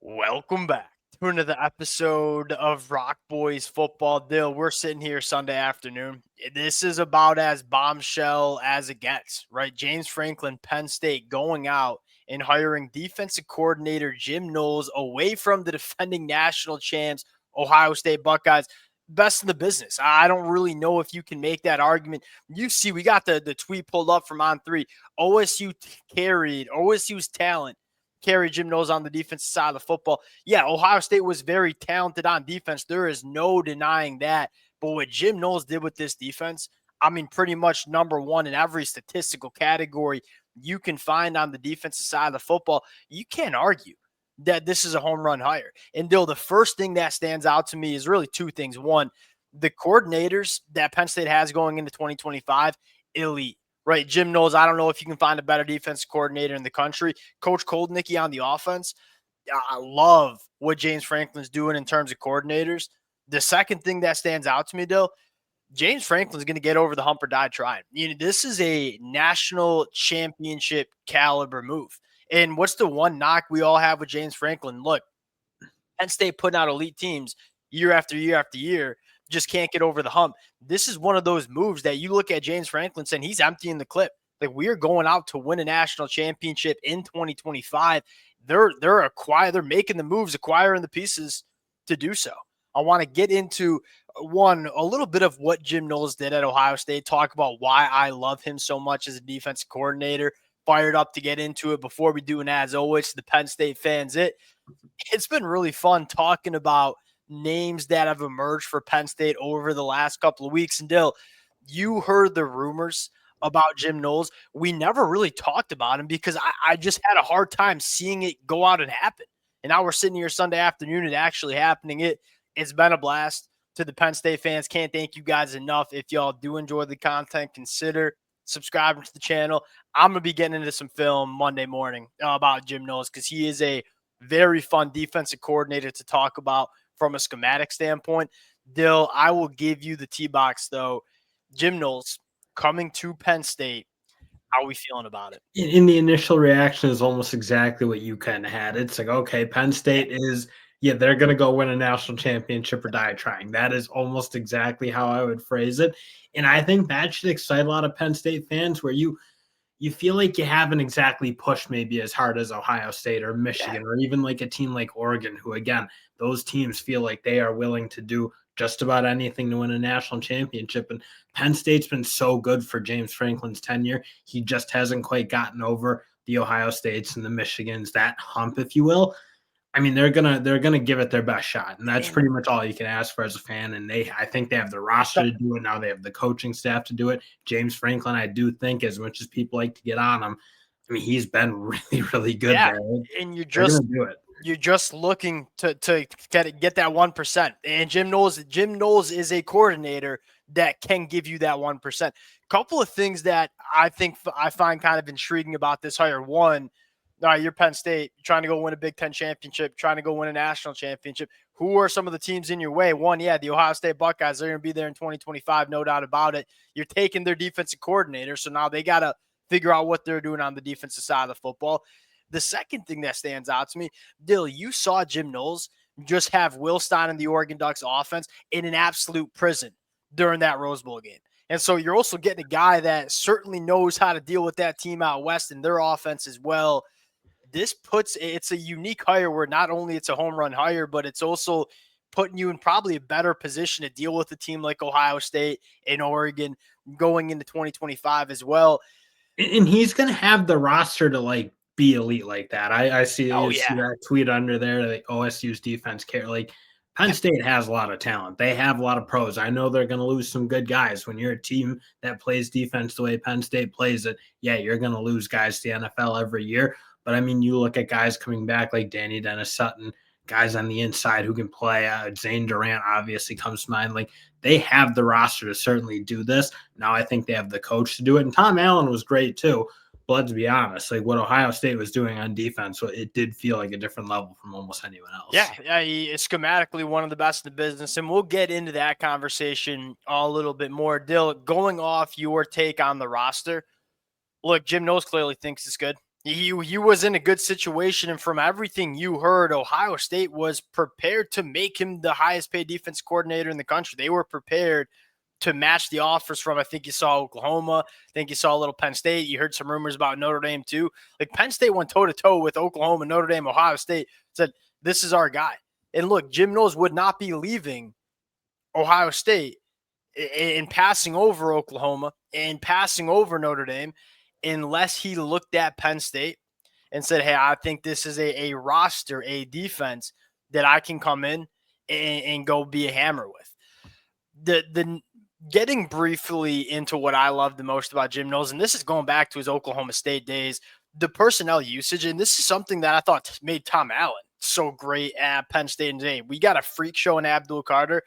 Welcome back to another episode of Rock Boys Football. Dill, we're sitting here Sunday afternoon. This is about as bombshell as it gets, right? Jame Franklin, Penn State, going out and hiring defensive coordinator Jim Knowles away from the defending national champs, Ohio State Buckeyes. Best in the business. I don't really know if you can make that argument. You see, we got the tweet pulled up from On3. OSU's talent carry Jim Knowles on the defensive side of the football. Yeah, Ohio State was very talented on defense. There is no denying that. But what Jim Knowles did with this defense, I mean, pretty much number one in every statistical category you can find on the defensive side of the football. You can't argue that this is a home run hire. And Dill, the first thing that stands out to me is really two things. One, the coordinators that Penn State has going into 2025, elite. Right, Jim Knowles, I don't know if you can find a better defense coordinator in the country. Coach Koldnicki on the offense, I love what Jame Franklin's doing in terms of coordinators. The second thing that stands out to me, though, Jame Franklin's going to get over the hump or die trying. This is a national championship caliber move. And what's the one knock we all have with Jame Franklin? Look, Penn State putting out elite teams year after year after year, just can't get over the hump. This is one of those moves that you look at Jame Franklin saying he's emptying the clip. Like, we are going out to win a national championship in 2025. They're making the moves, acquiring the pieces to do so. I want to get into a little bit of what Jim Knowles did at Ohio State, talk about why I love him so much as a defensive coordinator. Fired up to get into it before we do, and as always, to the Penn State fans, it's been really fun talking about names that have emerged for Penn State over the last couple of weeks. And Dill, you heard the rumors about Jim Knowles. We never really talked about him because I just had a hard time seeing it go out and happen. And now we're sitting here Sunday afternoon and actually happening. It's been a blast. To the Penn State fans, can't thank you guys enough. If y'all do enjoy the content, consider subscribing to the channel. I'm going to be getting into some film Monday morning about Jim Knowles because he is a very fun defensive coordinator to talk about from a schematic standpoint. Dill, I will give you the T-box, though. Jim Knowles coming to Penn State. How are we feeling about it? In the initial reaction is almost exactly what you kind of had. It's like, okay, Penn State is, they're going to go win a national championship or die trying. That is almost exactly how I would phrase it. And I think that should excite a lot of Penn State fans where you feel like you haven't exactly pushed maybe as hard as Ohio State or Michigan or even like a team like Oregon, who, again, those teams feel like they are willing to do just about anything to win a national championship. And Penn State's been so good for Jame Franklin's tenure. He just hasn't quite gotten over the Ohio States and the Michigans, that hump, if you will. I mean, they're gonna give it their best shot, and that's pretty much all you can ask for as a fan. And I think they have the roster to do it now. They have the coaching staff to do it. Jame Franklin, I do think, as much as people like to get on him, I mean, he's been really, really good there. And you're just looking to get that 1%. And Jim Knowles is a coordinator that can give you that 1%. Couple of things that I think I find kind of intriguing about this hire. One, you're Penn State, you're trying to go win a Big Ten championship, trying to go win a national championship. Who are some of the teams in your way? One, the Ohio State Buckeyes, they're going to be there in 2025, no doubt about it. You're taking their defensive coordinator, so now they got to figure out what they're doing on the defensive side of the football. The second thing that stands out to me, Dill, you saw Jim Knowles just have Will Stein and the Oregon Ducks offense in an absolute prison during that Rose Bowl game. And so you're also getting a guy that certainly knows how to deal with that team out west and their offense as well. It's a unique hire where not only it's a home run hire, but it's also putting you in probably a better position to deal with a team like Ohio State and Oregon going into 2025 as well. And he's going to have the roster to be elite like that. I see, see that tweet under there, like OSU's defense care. Like, Penn State has a lot of talent. They have a lot of pros. I know they're going to lose some good guys. When you're a team that plays defense the way Penn State plays it, you're going to lose guys to the NFL every year. But, I mean, you look at guys coming back like Danny Dennis-Sutton, guys on the inside who can play. Zane Durant obviously comes to mind. Like, they have the roster to certainly do this. Now I think they have the coach to do it. And Tom Allen was great too. But let's be honest, like what Ohio State was doing on defense, it did feel like a different level from almost anyone else. Yeah, he is schematically one of the best in the business. And we'll get into that conversation a little bit more. Dill, going off your take on the roster, look, Jim Knowles clearly thinks it's good. He was in a good situation, and from everything you heard, Ohio State was prepared to make him the highest paid defense coordinator in the country. They were prepared to match the offers from, I think you saw Oklahoma. I think you saw a little Penn State. You heard some rumors about Notre Dame too. Like Penn State went toe-to-toe with Oklahoma, Notre Dame, Ohio State, said, this is our guy. And look, Jim Knowles would not be leaving Ohio State in passing over Oklahoma and passing over Notre Dame unless he looked at Penn State and said, hey, I think this is a roster, a defense that I can come in and go be a hammer with. The getting briefly into what I love the most about Jim Knowles, and this is going back to his Oklahoma State days, the personnel usage, and this is something that I thought made Tom Allen so great at Penn State and today. We got a freak show in Abdul Carter.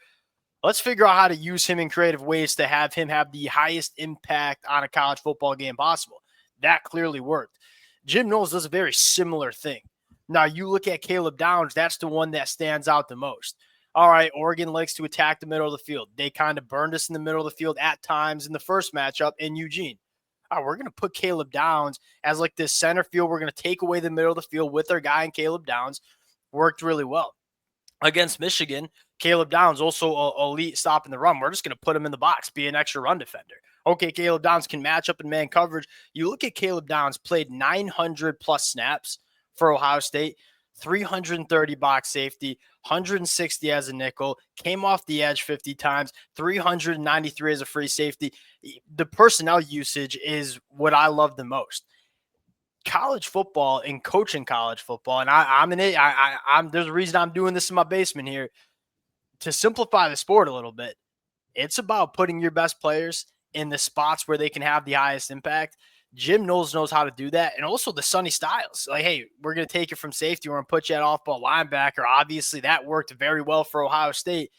Let's figure out how to use him in creative ways to have him have the highest impact on a college football game possible. That clearly worked. Jim Knowles does a very similar thing. Now, you look at Caleb Downs, that's the one that stands out the most. All right, Oregon likes to attack the middle of the field. They kind of burned us in the middle of the field at times in the first matchup in Eugene. All right, we're going to put Caleb Downs as like this center field. We're going to take away the middle of the field with our guy in Caleb Downs. Worked really well. Against Michigan, Caleb Downs also elite stopping the run. We're just going to put him in the box, be an extra run defender. Okay, Caleb Downs can match up in man coverage. You look at Caleb Downs, played 900 plus snaps for Ohio State, 330 box safety, 160 as a nickel, came off the edge 50 times, 393 as a free safety. The personnel usage is what I love the most. College football and coaching college football, and I'm there's a reason I'm doing this in my basement here. To simplify the sport a little bit, it's about putting your best players in the spots where they can have the highest impact. Jim Knowles knows how to do that. And also the Sonny Styles. Like, hey, we're going to take you from safety. We're going to put you at off-ball linebacker. Obviously, that worked very well for Ohio State.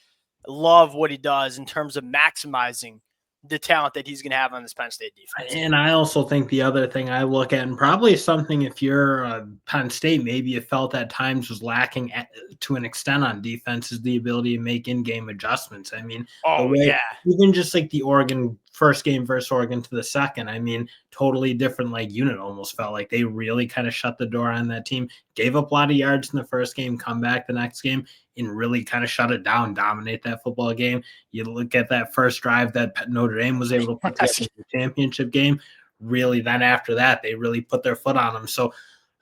Love what he does in terms of maximizing the talent that he's going to have on this Penn State defense. And I also think the other thing I look at, and probably something if you're Penn State, maybe you felt at times was lacking to an extent on defense, is the ability to make in-game adjustments. I mean, even just like the Oregon first game versus Oregon to the second, I mean, totally different like unit almost felt like they really kind of shut the door on that team, gave up a lot of yards in the first game, come back the next game, and really kind of shut it down, dominate that football game. You look at that first drive that Notre Dame was able to put together the championship game. Really, then after that, they really put their foot on them. So,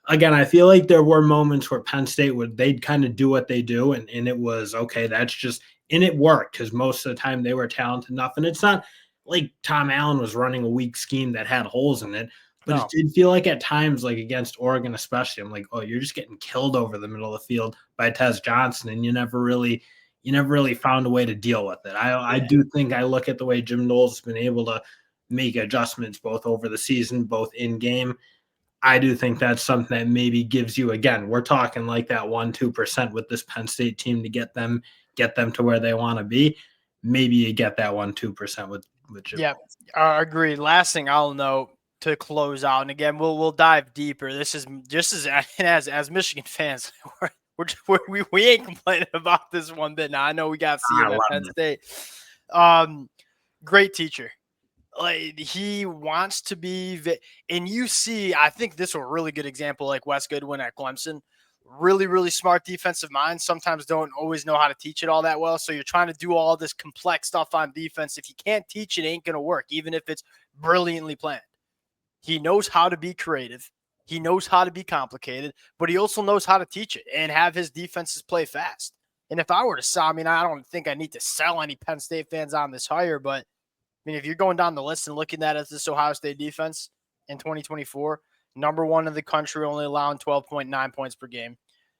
again, I feel like there were moments where Penn State they'd kind of do what they do, and it was, okay, that's just – and it worked because most of the time they were talented enough. And it's not like Tom Allen was running a weak scheme that had holes in it. But it did feel like at times, like against Oregon especially, I'm like, oh, you're just getting killed over the middle of the field by Tez Johnson, and you never really found a way to deal with it. I do think I look at the way Jim Knowles has been able to make adjustments both over the season, both in game. I do think that's something that maybe gives you, again, we're talking like that 1-2% with this Penn State team to get them to where they want to be. Maybe you get that 1-2% with Jim Knowles. Agreed. Last thing I'll note to close out, and again, we'll dive deeper. This is just as Michigan fans, we ain't complaining about this one bit. Now I know we got to see him at Penn State. Great teacher. Like he wants to be, and you see, I think this is a really good example, like Wes Goodwin at Clemson. Really, really smart defensive minds. Sometimes don't always know how to teach it all that well. So you're trying to do all this complex stuff on defense. If you can't teach it, ain't going to work, even if it's brilliantly planned. He knows how to be creative. He knows how to be complicated, but he also knows how to teach it and have his defenses play fast. And if I were to sell, I mean, I don't think I need to sell any Penn State fans on this hire, but I mean, if you're going down the list and looking at this Ohio State defense in 2024, number one in the country, only allowing 12.9 points per game.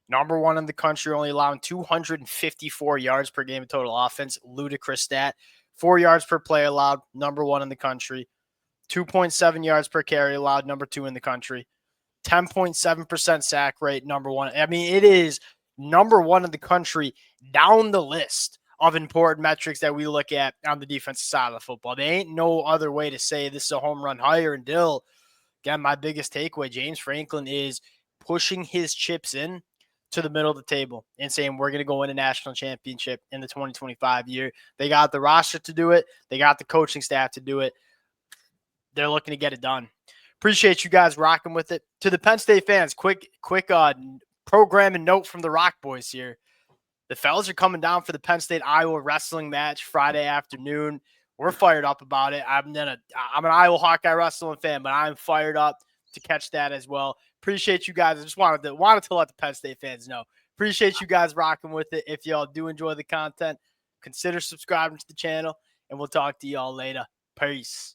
Number one in the country, only allowing 254 yards per game of total offense. Ludicrous stat. 4 yards per play allowed, number one in the country. 2.7 yards per carry allowed, number two in the country. 10.7% sack rate, number one. I mean, it is number one in the country down the list of important metrics that we look at on the defensive side of the football. There ain't no other way to say this is a home run hire. And Dill, again, my biggest takeaway, Jame Franklin is pushing his chips in to the middle of the table and saying, we're going to go win a national championship in the 2025 year. They got the roster to do it. They got the coaching staff to do it. They're looking to get it done. Appreciate you guys rocking with it. To the Penn State fans, quick program and note from the Rock Boys here. The fellas are coming down for the Penn State Iowa wrestling match Friday afternoon. We're fired up about it. I'm an Iowa Hawkeye wrestling fan, but I'm fired up to catch that as well. Appreciate you guys. I just wanted to let the Penn State fans know. Appreciate you guys rocking with it. If y'all do enjoy the content, consider subscribing to the channel, and we'll talk to y'all later. Peace.